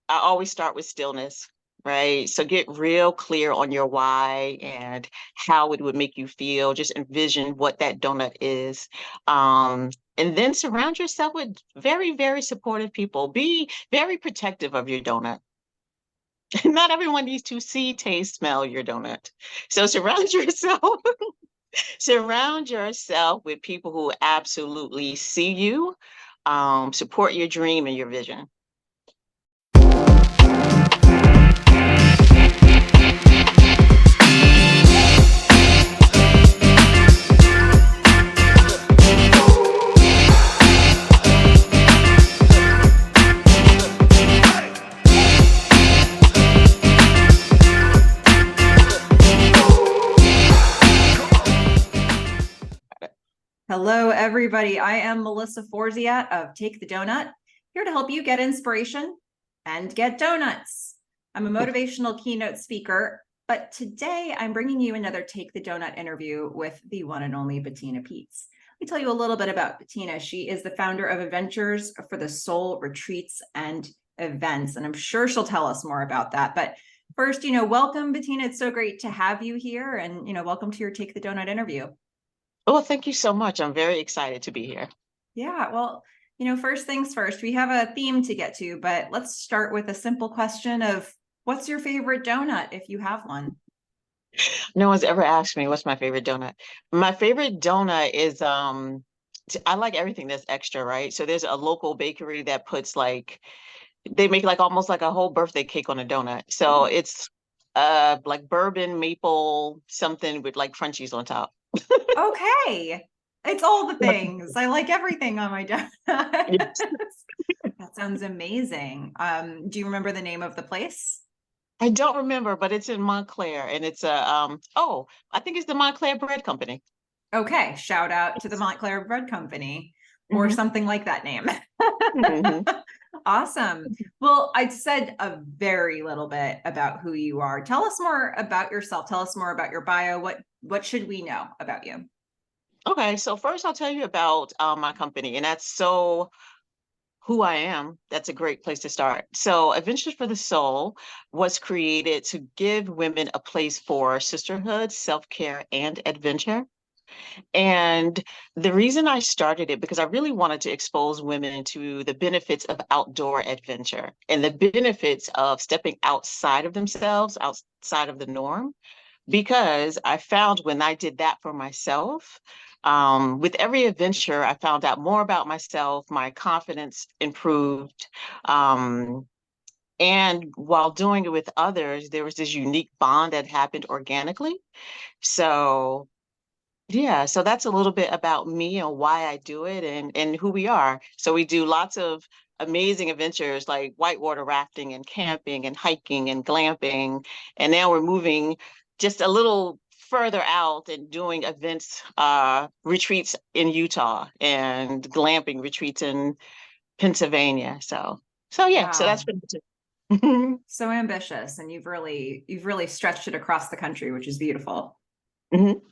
I always start with stillness, right? So get real clear on your why and how it would make you feel. Just envision what that donut is. And then surround yourself with very, very supportive people. Be very protective of your donut. Not everyone needs to see, taste, smell your donut. So surround yourself, surround yourself with people who absolutely see you, support your dream and your vision. Hello, everybody. I am Melissa Forziat of Take the Doughnut, here to help you get inspiration and get donuts. I'm a motivational keynote speaker, but today I'm bringing you another Take the Doughnut interview with the one and only Bettina Peets. Let me tell you a little bit about Bettina. She is the founder of Adventures for the Soul Retreats and Events, and I'm sure she'll tell us more about that. But first, welcome, Bettina. It's so great to have you here, and welcome to your Take the Doughnut interview. Oh, thank you so much. I'm very excited to be here. Yeah, well, first things first, we have a theme to get to, but let's start with a simple question of what's your favorite donut if you have one? No one's ever asked me what's my favorite donut. My favorite donut is I like everything that's extra, right? So there's a local bakery that puts they make like almost like a whole birthday cake on a donut. So it's like bourbon maple something with like crunchies on top. Okay. It's all the things. I like everything on my donut. Yes. That sounds amazing. Do you remember the name of the place? I don't remember, but it's in Montclair and it's I think it's the Montclair Bread Company. Okay, shout out to the Montclair Bread Company or Hmm. something like that name. Hmm. Awesome. Well, I said a very little bit about who you are. Tell us more about yourself. Tell us more about your bio. What should we know about you? Okay, so first I'll tell you about my company, and that's so who I am. That's a great place to start. So, Adventures for the Soul was created to give women a place for sisterhood, self-care, and adventure. And the reason I started it, because I really wanted to expose women to the benefits of outdoor adventure and the benefits of stepping outside of themselves, outside of the norm. Because I found when I did that for myself, with every adventure, I found out more about myself, my confidence improved. Um, and while doing it with others, there was this unique bond that happened organically. So yeah, so that's a little bit about me and why I do it and who we are. So we do lots of amazing adventures like whitewater rafting and camping and hiking and glamping. And now we're moving just a little further out and doing events, retreats in Utah and glamping retreats in Pennsylvania. So yeah, so that's Wow. been it. So ambitious, and you've really stretched it across the country, which is beautiful. Mhm.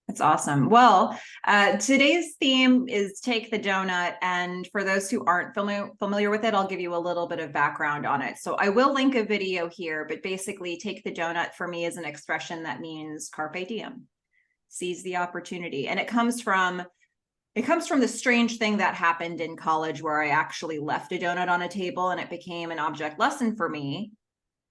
That's awesome. Well, today's theme is Take the Doughnut. And for those who aren't familiar with it, I'll give you a little bit of background on it. So I will link a video here, but basically Take the Doughnut for me is an expression that means carpe diem, seize the opportunity. And it comes from the strange thing that happened in college where I actually left a donut on a table and it became an object lesson for me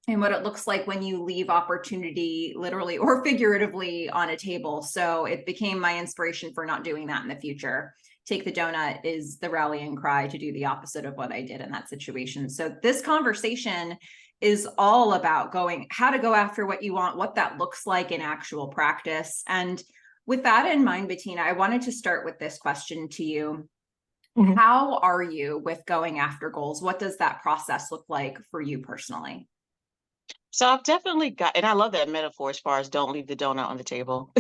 and what it looks like when you leave opportunity literally or figuratively on a table. So it became my inspiration for not doing that in the future. Take the Doughnut is the rallying cry to do the opposite of what I did in that situation. So this conversation is all about how to go after what you want, what that looks like in actual practice. And with that in mind, Bettina, I wanted to start with this question to you. Mhm. How are you with going after goals? What does that process look like for you personally? So I've definitely got, and I love that metaphor as far as don't leave the donut on the table,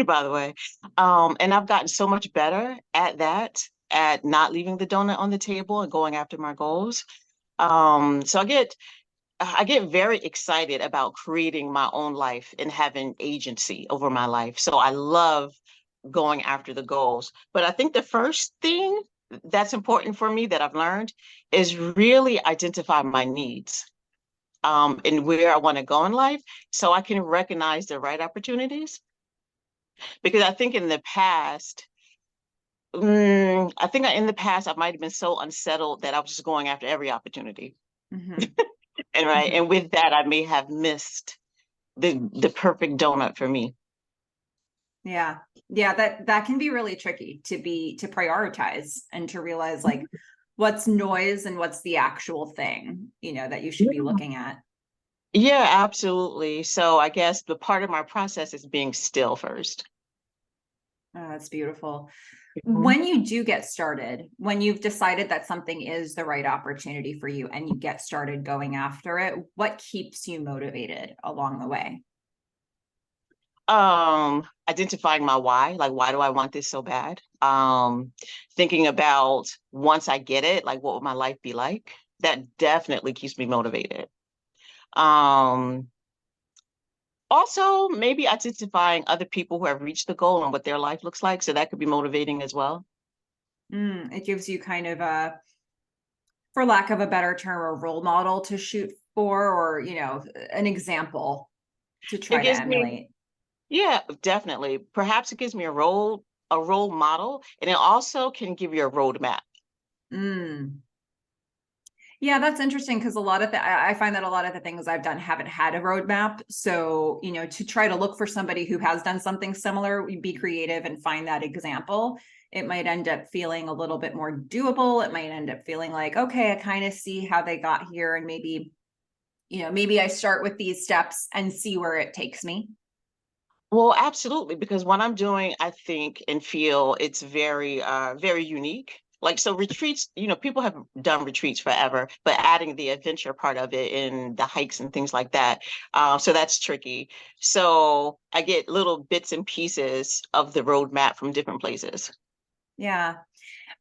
by the way. And I've gotten so much better at that, at not leaving the donut on the table and going after my goals. So I get very excited about creating my own life and having agency over my life. So I love going after the goals. But I think the first thing that's important for me that I've learned is really identify my needs. and where I want to go in life, so I can recognize the right opportunities. Because I think in the past, in the past I might have been so unsettled that I was just going after every opportunity. Mhm. And right, Mhm. and with that, I may have missed the perfect donut for me. Yeah. Yeah, that can be really tricky to prioritize and to realize like what's noise and what's the actual thing, that you should be Yeah. looking at. Yeah, absolutely. So I guess the part of my process is being still first. Oh, that's beautiful. Mhm. When you do get started, when you've decided that something is the right opportunity for you and you get started going after it, what keeps you motivated along the way? Identifying my why, like why do I want this so bad? Thinking about once I get it, like what would my life be like? That definitely keeps me motivated. Um, Also maybe identifying other people who have reached the goal and what their life looks like. So that could be motivating as well. It gives you kind of for lack of a better term, a role model to shoot for, or, an example to It try to gives me, emulate. yeah, definitely. Perhaps it gives me a role model, and it also can give you a roadmap. Mm. Yeah, that's interesting because a lot of I find that a lot of the things I've done haven't had a roadmap. So, to try to look for somebody who has done something similar, be creative and find that example. It might end up feeling a little bit more doable. It might end up feeling like, okay, I kind of see how they got here. And maybe I start with these steps and see where it takes me. Well, absolutely, because what I'm doing, I think and feel it's very unique. Like, so retreats, people have done retreats forever, but adding the adventure part of it and the hikes and things like that, so that's tricky. So I get little bits and pieces of the roadmap from different places. Yeah.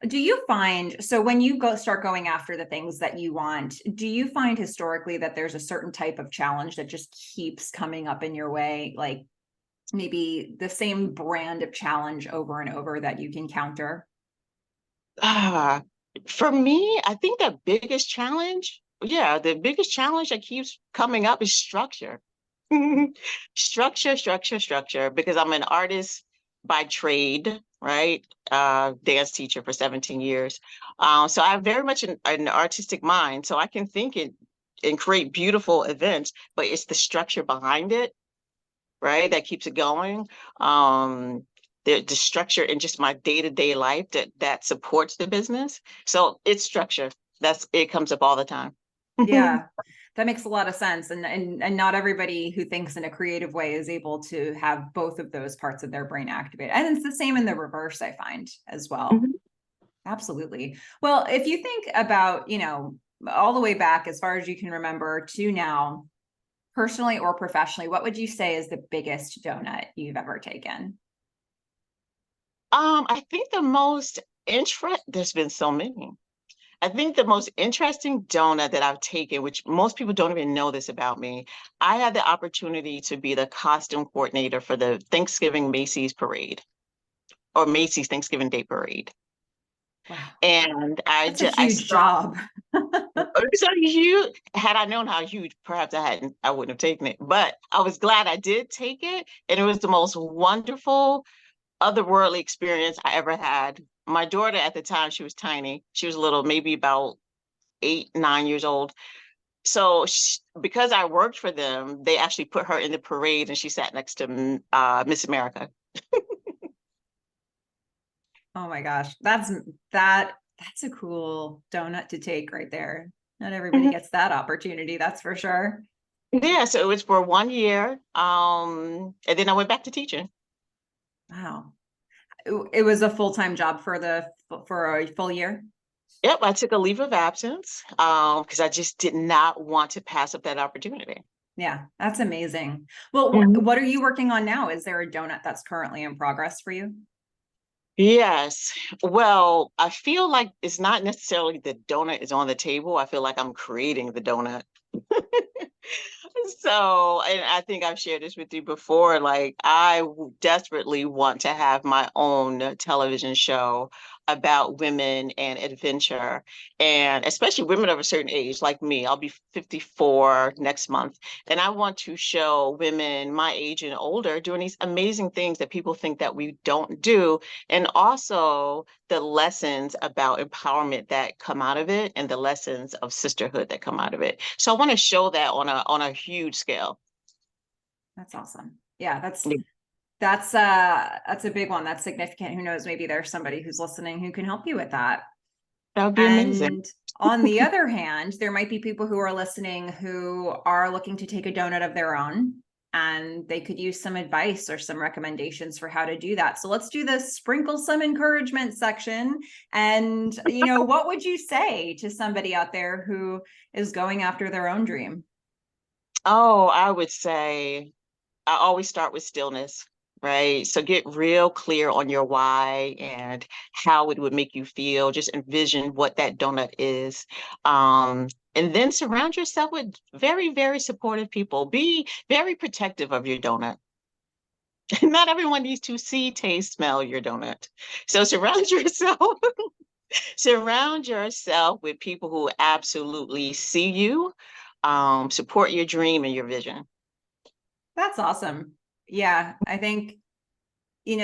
Do you find, so when you start going after the things that you want, do you find historically that there's a certain type of challenge that just keeps coming up in your way? Like maybe the same brand of challenge over and over that you can counter? Ah, for me, I think the biggest challenge that keeps coming up is structure. Structure, because I'm an artist by trade, right? Dance teacher for 17 years. So I have very much an artistic mind, so I can think and create beautiful events, but it's the structure behind it, right? That keeps it going. The structure in just my day-to-day life that supports the business. So it's structure. It comes up all the time. Yeah, that makes a lot of sense. And not everybody who thinks in a creative way is able to have both of those parts of their brain activated. And it's the same in the reverse, I find as well. Mhm. Absolutely. Well, if you think about, all the way back as far as you can remember to now, personally or professionally, what would you say is the biggest donut you've ever taken? I think there's been so many. I think the most interesting donut that I've taken, which most people don't even know this about me, I had the opportunity to be the costume coordinator for the Thanksgiving Macy's parade or Macy's Thanksgiving Day parade. Wow, And that's a I huge saw job. it was so huge. Had I known how huge, perhaps I wouldn't have taken it. But I was glad I did take it. And it was the most wonderful, otherworldly experience I ever had. My daughter at the time, she was tiny. She was little, maybe about 8, 9 years old. So because I worked for them, they actually put her in the parade and she sat next to Miss America. Oh my gosh, that's a cool donut to take right there. Not everybody Mhm. gets that opportunity, that's for sure. Yeah, so it was for 1 year. And then I went back to teaching. Wow. It was a full-time job for a full year. Yep, I took a leave of absence because I just did not want to pass up that opportunity. Yeah, that's amazing. Well, Mhm. what are you working on now? Is there a donut that's currently in progress for you? Yes. Well, I feel like it's not necessarily the donut is on the table. I feel like I'm creating the donut. So So, and I think I've shared this with you before, like desperately want to have my own television show about women and adventure, and especially women of a certain age, like me. I'll be 54 next month, and I want to show women my age and older doing these amazing things that people think that we don't do, and also the lessons about empowerment that come out of it and the lessons of sisterhood that come out of it. So I want to show that on a huge scale. That's awesome. Yeah, Yeah, that's a big one. That's significant. Who knows, maybe there's somebody who's listening who can help you with that. that would be amazing. And on the other hand, there might be people who are listening who are looking to take a donut of their own, and they could use some advice or some recommendations for how to do that. So let's do the sprinkle some encouragement section. And, what would you say to somebody out there who is going after their own dream? Oh, I would say I always start with stillness, right? So get real clear on your why and how it would make you feel. Just envision what that donut is. And then surround yourself with very, very supportive people. Be very protective of your donut. Not everyone needs to see, taste, smell your donut. So surround yourself, surround yourself with people who absolutely see you, support your dream and your vision. That's awesome. Yeah, I think,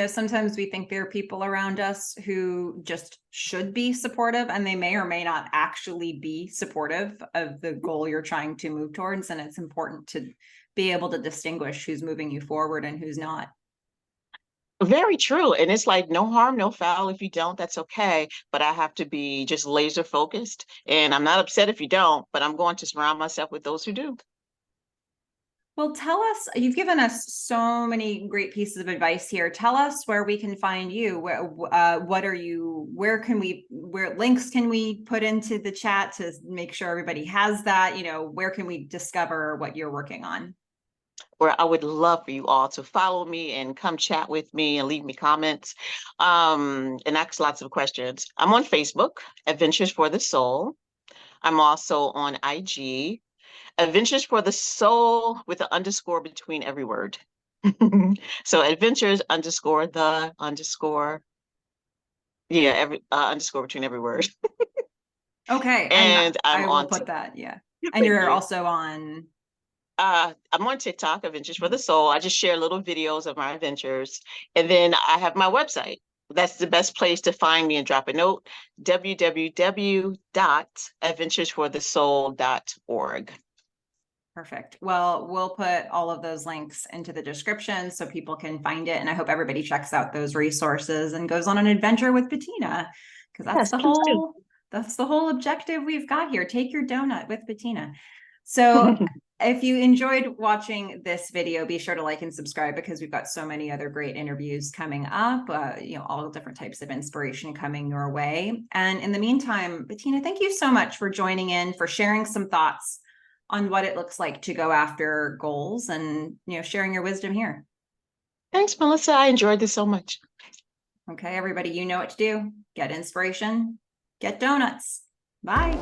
sometimes we think there are people around us who just should be supportive, and they may or may not actually be supportive of the goal you're trying to move towards. And it's important to be able to distinguish who's moving you forward and who's not. Very true. And it's like no harm, no foul. If you don't, that's okay. But I have to be just laser focused. And I'm not upset if you don't, but I'm going to surround myself with those who do. Well, tell us, you've given us so many great pieces of advice here. Tell us where we can find you. What are you, where links can we put into the chat to make sure everybody has that? Where can we discover what you're working on? Where I would love for you all to follow me and come chat with me and leave me comments, and ask lots of questions. I'm on Facebook, Adventures for the Soul. I'm also on IG, Adventures for the Soul with an underscore between every word. So adventures underscore the underscore, yeah, every underscore between every word. Okay, And I'm I will on put that, yeah. And thank you're you. also on. I'm on TikTok, Adventures for the Soul. I just share little videos of my adventures. And then I have my website. That's the best place to find me and drop a note, www.adventuresforthesoul.org. Perfect. Well, we'll put all of those links into the description so people can find it. And I hope everybody checks out those resources and goes on an adventure with Bettina, because Yes, please do. that's the whole objective we've got here. Take your donut with Bettina. So if you enjoyed watching this video, be sure to like and subscribe, because we've got so many other great interviews coming up, all different types of inspiration coming your way. And in the meantime, Bettina, thank you so much for joining in, for sharing some thoughts on what it looks like to go after goals, and sharing your wisdom here. Thanks, Melissa. I enjoyed this so much. Okay, everybody, you know what to do. Get inspiration, get donuts. Bye.